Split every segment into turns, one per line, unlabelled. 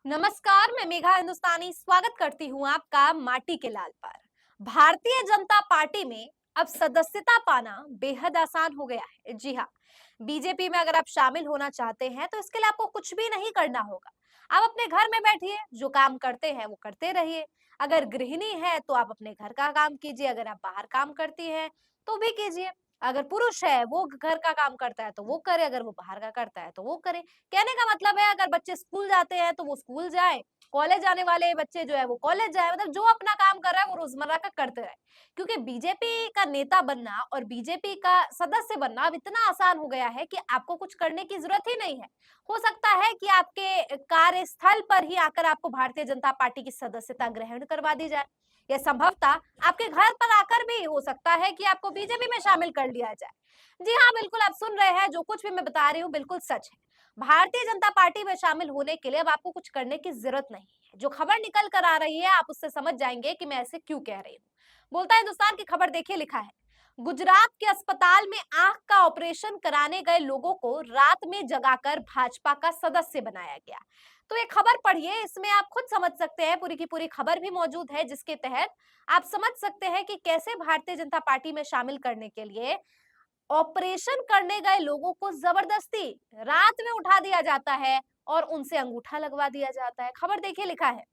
नमस्कार, मैं मेघा हिंदुस्तानी स्वागत करती हूँ आपका माटी के लाल पर। भारतीय जनता पार्टी में अब सदस्यता पाना बेहद आसान हो गया है। जी हाँ, बीजेपी में अगर आप शामिल होना चाहते हैं तो इसके लिए आपको कुछ भी नहीं करना होगा। आप अपने घर में बैठिए, जो काम करते हैं वो करते रहिए। अगर गृहिणी है तो आप अपने घर का काम कीजिए, अगर आप बाहर काम करती हैं तो भी कीजिए। अगर पुरुष है वो घर का काम करता है तो वो करे, अगर वो बाहर का करता है तो वो करे। कहने का मतलब है, अगर बच्चे स्कूल जाते हैं तो वो स्कूल जाए, कॉलेज जाने वाले बच्चे जो है वो कॉलेज जाए, मतलब जो अपना काम कर रहा है वो रोजमर्रा का करते रहे। क्योंकि बीजेपी का नेता बनना और बीजेपी का सदस्य बनना अब इतना आसान हो गया है कि आपको कुछ करने की जरूरत ही नहीं है। हो सकता है कि आपके कार्यस्थल पर ही आकर आपको भारतीय जनता पार्टी की सदस्यता ग्रहण करवा दी जाए, या संभवतः आपके घर पर आकर भी हो सकता है कि आपको बीजेपी में शामिल कर लिया जाए। जी हाँ, बिल्कुल आप सुन रहे हैं, जो कुछ भी मैं बता रही हूँ बिल्कुल सच है। भारतीय जनता पार्टी में शामिल होने के लिए अब आपको कुछ करने की जरूरत नहीं है। जो खबर निकल कर आ रही है आप उससे समझ जाएंगे कि मैं ऐसे क्यों कह रही हूँ। बोलता है हिंदुस्तान की खबर, देखिए लिखा है, गुजरात के अस्पताल में आंख का ऑपरेशन कराने गए लोगों को रात में जगाकर भाजपा का सदस्य बनाया गया। तो ये खबर पढ़िए, इसमें आप खुद समझ सकते हैं, पूरी की पूरी खबर भी मौजूद है जिसके तहत आप समझ सकते हैं कि कैसे भारतीय जनता पार्टी में शामिल करने के लिए ऑपरेशन करने गए लोगों को जबरदस्ती रात में उठा दिया जाता है और उनसे अंगूठा लगवा दिया जाता है। खबर देखिए लिखा है,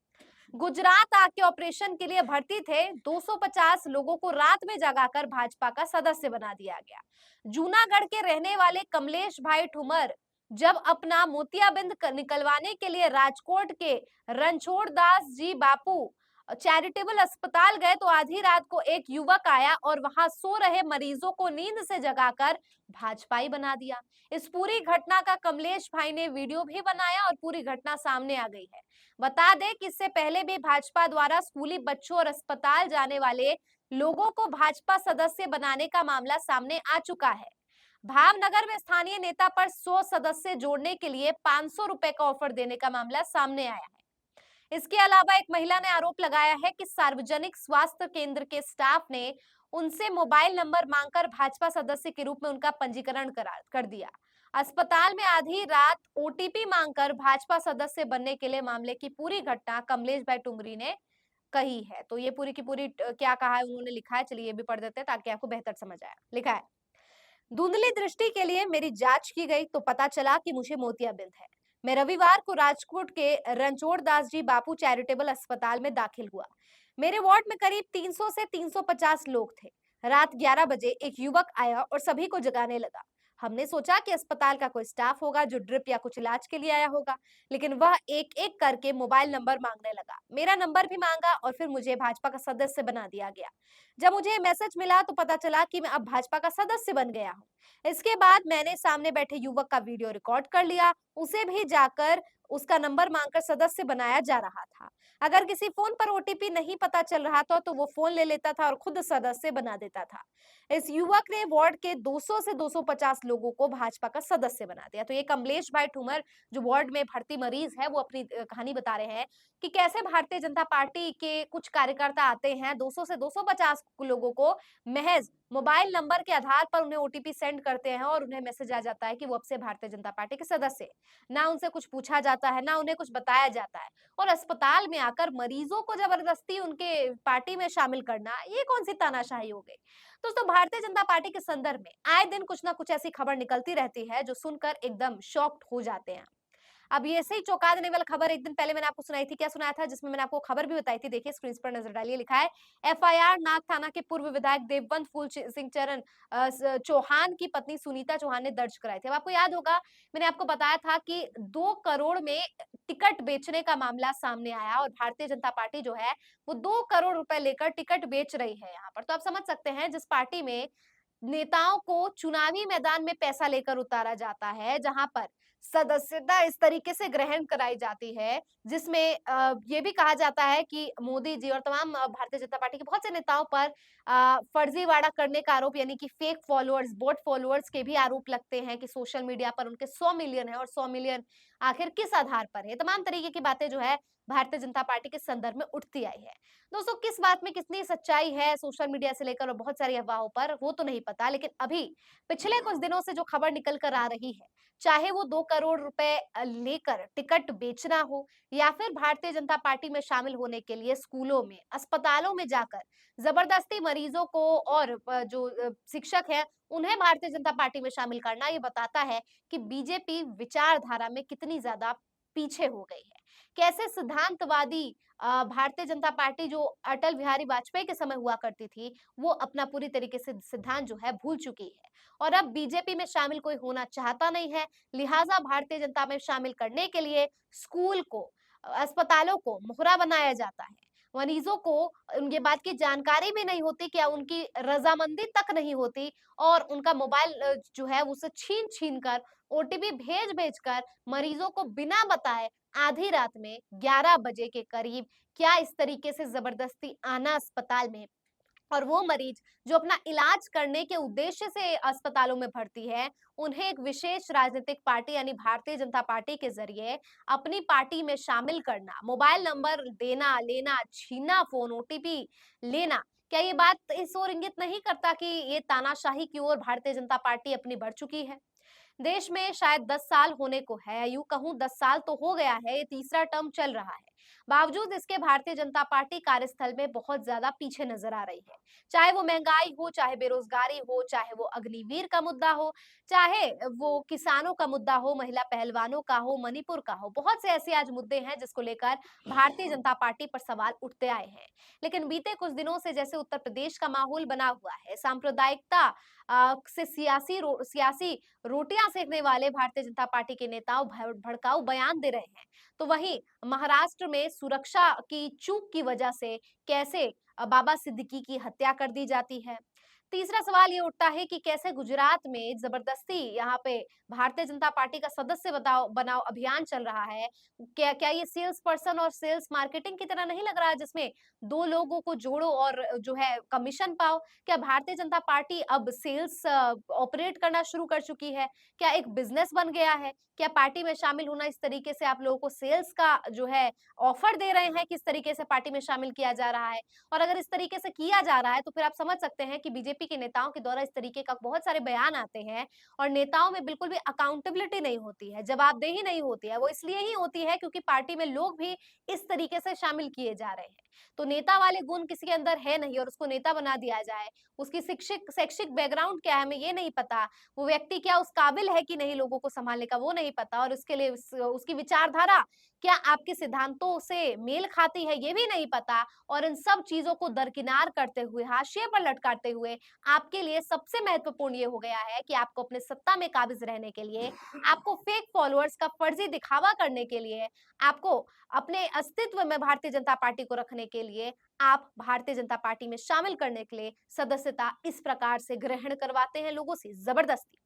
गुजरात आके ऑपरेशन के लिए भर्ती थे 250 लोगों को रात में जगाकर भाजपा का सदस्य बना दिया गया। जूनागढ़ के रहने वाले कमलेश भाई ठुमर जब अपना मोतियाबिंद निकलवाने के लिए राजकोट के रणछोड़ दास जी बापू चैरिटेबल अस्पताल गए तो आधी रात को एक युवक आया और वहां सो रहे मरीजों को नींद से जगाकर भाजपाई बना दिया। इस पूरी घटना का कमलेश भाई ने वीडियो भी बनाया और पूरी घटना सामने आ गई है। बता दें कि इससे पहले भी भाजपा द्वारा स्कूली बच्चों और अस्पताल जाने वाले लोगों को भाजपा सदस्य बनाने का मामला सामने आ चुका है। भावनगर में स्थानीय नेता पर 100 सदस्य जोड़ने के लिए 500 रुपए का ऑफर देने का मामला सामने आया है। इसके अलावा एक महिला ने आरोप लगाया है कि सार्वजनिक स्वास्थ्य केंद्र के स्टाफ ने उनसे मोबाइल नंबर मांगकर भाजपा सदस्य के रूप में उनका पंजीकरण कर दिया। अस्पताल में आधी रात ओटीपी मांगकर भाजपा सदस्य बनने के लिए मामले की पूरी घटना कमलेश भाई टुमरी ने कही है। तो ये पूरी की पूरी क्या कहा है उन्होंने, लिखा है, चलिए ये भी पढ़ देते हैं ताकि आपको बेहतर समझ आए। लिखा है, धुंधली दृष्टि के लिए मेरी जांच की गई तो पता चला कि मुझे मोतियाबिंद है। मैं रविवार को राजकोट के रणछोड़ दास जी बापू चैरिटेबल अस्पताल में दाखिल हुआ। मेरे वार्ड में करीब 300 से 350 लोग थे। रात 11 बजे एक युवक आया और सभी को जगाने लगा। हमने सोचा कि अस्पताल का कोई स्टाफ होगा जो ड्रिप या कुछ इलाज के लिए आया होगा, लेकिन वह एक एक करके मोबाइल नंबर मांगने लगा। मेरा नंबर भी मांगा और फिर मुझे भाजपा का सदस्य बना दिया गया। जब मुझे मैसेज मिला तो पता चला कि मैं अब भाजपा का सदस्य बन गया हूँ। इसके बाद मैंने सामने बैठे युवक का वीडियो रिकॉर्ड कर लिया, उसे भी जाकर उसका नंबर मांगकर सदस्य बनाया जा रहा था। अगर किसी फोन पर ओटीपी नहीं पता चल रहा था तो वो फोन ले लेता था और खुद सदस्य बना देता था। इस युवक ने वार्ड के 200 से 250 लोगों को भाजपा का सदस्य बना दिया। तो ये कमलेश भाई ठुमर जो वार्ड में भर्ती मरीज है वो अपनी कहानी बता रहे हैं कि कैसे भारतीय जनता पार्टी के कुछ कार्यकर्ता आते हैं, 200 से 250 लोगों को महज मोबाइल नंबर के आधार पर उन्हें ओटीपी सेंड करते हैं और उन्हें मैसेज आ जाता है कि वो अब से भारतीय जनता पार्टी के सदस्य हैं। ना उनसे कुछ पूछा जाता है, ना उन्हें कुछ बताया जाता है, और अस्पताल में आकर मरीजों को जबरदस्ती उनके पार्टी में शामिल करना, ये कौन सी तानाशाही हो गई। दोस्तों, भारतीय जनता पार्टी के संदर्भ में आए दिन कुछ ना कुछ ऐसी खबर निकलती रहती है जो सुनकर एकदम शॉक्ड हो जाते हैं। अब ये ऐसे ही चौंका देने वाला खबर एक दिन पहले मैंने आपको सुनाई थी। क्या सुनाया था? जिसमें मैंने आपको खबर भी बताई थी, देखिए स्क्रीन पर नजर डालिए। लिखा है, एफआईआर नाग थाना के पूर्व विधायक देववंत फूल सिंह चरण चौहान की पत्नी सुनीता चौहान ने दर्ज कराई थी। अब आपको याद होगा, मैंने आपको बताया था कि 2 करोड़ में टिकट बेचने का मामला सामने आया और भारतीय जनता पार्टी जो है वो 2 करोड़ रुपए लेकर टिकट बेच रही है यहाँ पर। तो आप समझ सकते हैं, जिस पार्टी में नेताओं को चुनावी मैदान में पैसा लेकर उतारा जाता है, जहां पर सदस्यता इस तरीके से ग्रहण कराई जाती है, जिसमें ये भी कहा जाता है कि मोदी जी और तमाम भारतीय जनता पार्टी के बहुत से नेताओं पर फर्जीवाड़ा करने का आरोप, यानी कि फेक फॉलोअर्स, बोट फॉलोअर्स के भी आरोप लगते हैं कि सोशल मीडिया पर उनके 100 मिलियन है और 100 मिलियन आखिर किस आधार पर है? तमाम तरीके की बातें जो है भारतीय जनता पार्टी के संदर्भ में उठती आई है। दोस्तों, किस बात में कितनी सच्चाई है सोशल मीडिया से लेकर और बहुत सारी अफवाहों पर, वो तो नहीं पता, लेकिन अभी पिछले कुछ दिनों से जो खबर निकल कर आ रही है, चाहे वो 2 करोड़ रुपए लेकर टिकट बेचना हो या फिर भारतीय जनता पार्टी में शामिल होने के लिए स्कूलों में, अस्पतालों में जाकर जबरदस्ती मरीजों को और जो शिक्षक हैं, उन्हें भारतीय जनता पार्टी में शामिल करना, ये बताता है कि बीजेपी विचारधारा में कितनी ज़्यादा पीछे हो गई है। कैसे सिद्धांतवादी भारतीय जनता पार्टी जो अटल बिहारी वाजपेयी के समय हुआ करती थी, वो अपना पूरी तरीके से सिद्धांत जो है भूल चुकी है और अब बीजेपी में शामिल कोई होना चाहता नहीं है। लिहाजा भारतीय जनता में शामिल करने के लिए स्कूल को, अस्पतालों को मोहरा बनाया जाता है। मरीजों को ये बात की जानकारी भी नहीं होती, क्या उनकी रजामंदी तक नहीं होती और उनका मोबाइल जो है उसे छीन-छीन कर, ओटीपी भेज-भेज कर मरीजों को बिना बताए आधी रात में 11 बजे के करीब क्या इस तरीके से जबरदस्ती आना अस्पताल में और वो मरीज जो अपना इलाज करने के उद्देश्य से अस्पतालों में भर्ती है, उन्हें एक विशेष राजनीतिक पार्टी यानी भारतीय जनता पार्टी के ज़रिए अपनी पार्टी में शामिल करना, मोबाइल नंबर देना, लेना, छीनना फ़ोन, ओटीपी लेना। क्या ये बात इस ओर इंगित नहीं करता कि ये तानाशाही की ओर भारतीय जनता पार्टी अपनी बढ़ चुकी है? देश में शायद 10 साल होने को है, यूँ कहूँ 10 साल तो हो गया है, ये तीसरा टर्म चल रहा है। बावजूद इसके भारतीय जनता पार्टी कार्यस्थल में बहुत ज़्यादा पीछे नज़र आ रही है। चाहे वो महँगाई हो, चाहे बेरोज़गारी हो, चाहे वो अग्निवीर का मुद्दा हो, चाहे वो किसानों का मुद्दा हो, महिला पहलवानों का हो, मणिपुर का हो, बहुत से ऐसे आज मुद्दे हैं जिसको लेकर भारतीय जनता पार्टी पर सवाल उठते आए हैं। लेकिन बीते कुछ दिनों से जैसे उत्तर प्रदेश का माहौल बना हुआ है, सांप्रदायिकता से सियासी रोटियां सेकने वाले भारतीय जनता पार्टी के नेताओं भड़काऊ बयान दे रहे हैं, तो वहीं महाराष्ट्र में सुरक्षा की चूक की वजह से कैसे बाबा सिद्दीकी की हत्या कर दी जाती है। तीसरा सवाल ये उठता है कि कैसे गुजरात में जबरदस्ती यहाँ पे भारतीय जनता पार्टी का सदस्य बताओ बनाओ अभियान चल रहा है। क्या क्या ये सेल्स पर्सन और सेल्स मार्केटिंग की तरह नहीं लग रहा है, जिसमें दो लोगों को जोड़ो और जो है कमीशन पाओ? क्या भारतीय जनता पार्टी अब सेल्स ऑपरेट करना शुरू कर चुकी है? क्या एक बिजनेस बन गया है? क्या पार्टी में शामिल होना इस तरीके से आप लोगों को सेल्स का जो है ऑफर दे रहे हैं, किस तरीके से पार्टी में शामिल किया जा रहा है? और अगर इस तरीके से किया जा रहा है तो फिर आप समझ सकते हैं कि बीजेपी के नेताओं के द्वारा इस तरीके का बहुत सारे बयान आते हैं और नेताओं में बिल्कुल भी अकाउंटेबिलिटी नहीं होती है, जवाबदेही नहीं होती है। वो इसलिए ही होती है क्योंकि पार्टी में लोग भी इस तरीके से शामिल किए जा रहे हैं। तो नेता वाले गुण किसी के अंदर है नहीं और उसको नेता बना दिया जाए। उसकी शिक्षिक शैक्षिक बैकग्राउंड क्या है हमें ये नहीं पता। वो व्यक्ति क्या उस काबिल है कि नहीं लोगों को संभालने का वो नहीं पता और उसके लिए उसकी विचारधारा क्या आपके सिद्धांतों से मेल खाती है ये भी नहीं पता और इन सब चीजों को दरकिनार करते हुए, हाशिए पर लटकाते हुए आपके लिए सबसे महत्वपूर्ण ये हो गया है कि आपको अपने सत्ता में काबिज रहने के लिए, आपको फेक फॉलोअर्स का फर्जी दिखावा करने के लिए, आपको अपने अस्तित्व में भारतीय जनता पार्टी को रखने के लिए, आप भारतीय जनता पार्टी में शामिल करने के लिए सदस्यता इस प्रकार से ग्रहण करवाते हैं लोगों से जबरदस्ती।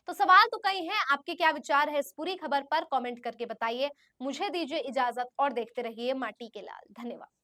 तो सवाल तो कई हैं, आपके क्या विचार है इस पूरी खबर पर कमेंट करके बताइए। मुझे दीजिए इजाजत और देखते रहिए माटी के लाल। धन्यवाद।